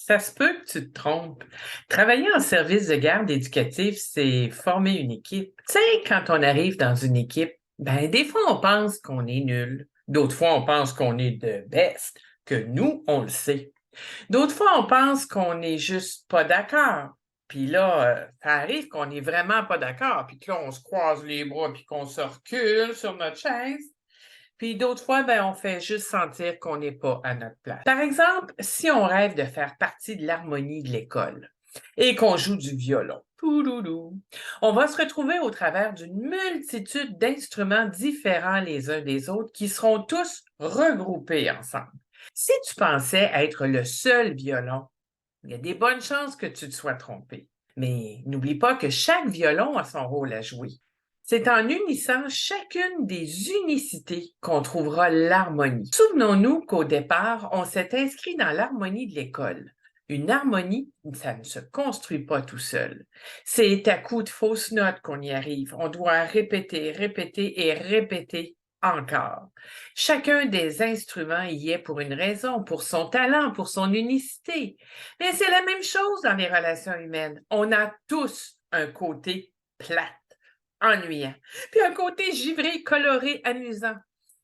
Ça se peut que tu te trompes. Travailler en service de garde éducatif, c'est former une équipe. Tu sais, quand on arrive dans une équipe, des fois, on pense qu'on est nul. D'autres fois, on pense qu'on est de best, que nous, on le sait. D'autres fois, on pense qu'on n'est juste pas d'accord. Puis là, ça arrive qu'on n'est vraiment pas d'accord, puis que là, on se croise les bras, puis qu'on se recule sur notre chaise. Puis d'autres fois, on fait juste sentir qu'on n'est pas à notre place. Par exemple, si on rêve de faire partie de l'harmonie de l'école et qu'on joue du violon, pouloulou, on va se retrouver au travers d'une multitude d'instruments différents les uns des autres qui seront tous regroupés ensemble. Si tu pensais être le seul violon, il y a des bonnes chances que tu te sois trompé. Mais n'oublie pas que chaque violon a son rôle à jouer. C'est en unissant chacune des unicités qu'on trouvera l'harmonie. Souvenons-nous qu'au départ, on s'est inscrit dans l'harmonie de l'école. Une harmonie, ça ne se construit pas tout seul. C'est à coup de fausses notes qu'on y arrive. On doit répéter, répéter et répéter encore. Chacun des instruments y est pour une raison, pour son talent, pour son unicité. Mais c'est la même chose dans les relations humaines. On a tous un côté plate, ennuyant, puis un côté givré, coloré, amusant.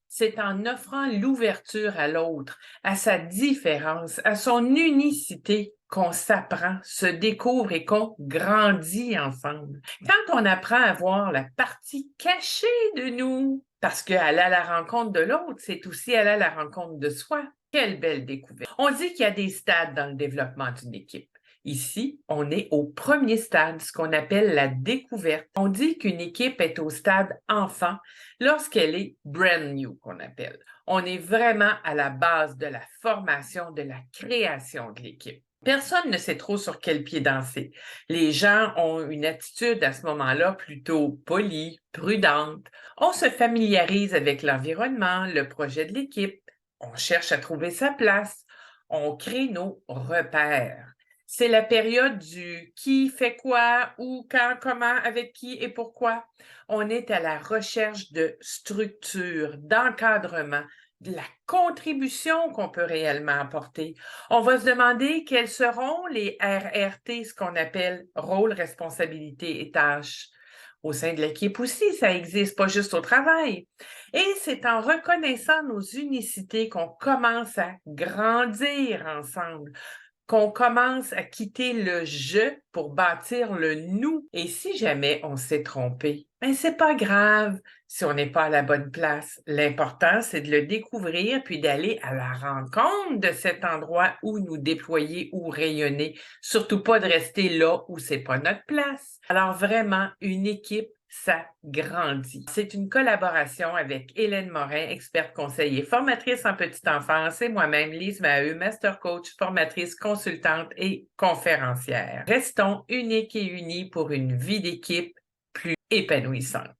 C'est en offrant l'ouverture à l'autre, à sa différence, à son unicité qu'on s'apprend, se découvre et qu'on grandit ensemble. Quand on apprend à voir la partie cachée de nous, parce qu'aller à la rencontre de l'autre, c'est aussi aller à la rencontre de soi. Quelle belle découverte. On dit qu'il y a des stades dans le développement d'une équipe. Ici, on est au premier stade, ce qu'on appelle la découverte. On dit qu'une équipe est au stade enfant lorsqu'elle est brand new, qu'on appelle. On est vraiment à la base de la formation, de la création de l'équipe. Personne ne sait trop sur quel pied danser. Les gens ont une attitude à ce moment-là plutôt polie, prudente. On se familiarise avec l'environnement, le projet de l'équipe. On cherche à trouver sa place. On crée nos repères. C'est la période du qui fait quoi, où, quand, comment, avec qui et pourquoi. On est à la recherche de structure, d'encadrement, de la contribution qu'on peut réellement apporter. On va se demander quels seront les RRT, ce qu'on appelle rôle, responsabilité et tâches. Au sein de l'équipe aussi, ça existe, pas juste au travail. Et c'est en reconnaissant nos unicités qu'on commence à grandir ensemble, qu'on commence à quitter le je pour bâtir le nous. Et si jamais on s'est trompé, c'est pas grave si on n'est pas à la bonne place. L'important, c'est de le découvrir puis d'aller à la rencontre de cet endroit où nous déployer ou rayonner. Surtout pas de rester là où c'est pas notre place. Alors vraiment, une équipe, ça grandit. C'est une collaboration avec Hélène Morin, experte conseiller, formatrice en petite enfance, et moi-même, Lise Maheu, master coach, formatrice, consultante et conférencière. Restons uniques et unis pour une vie d'équipe plus épanouissante.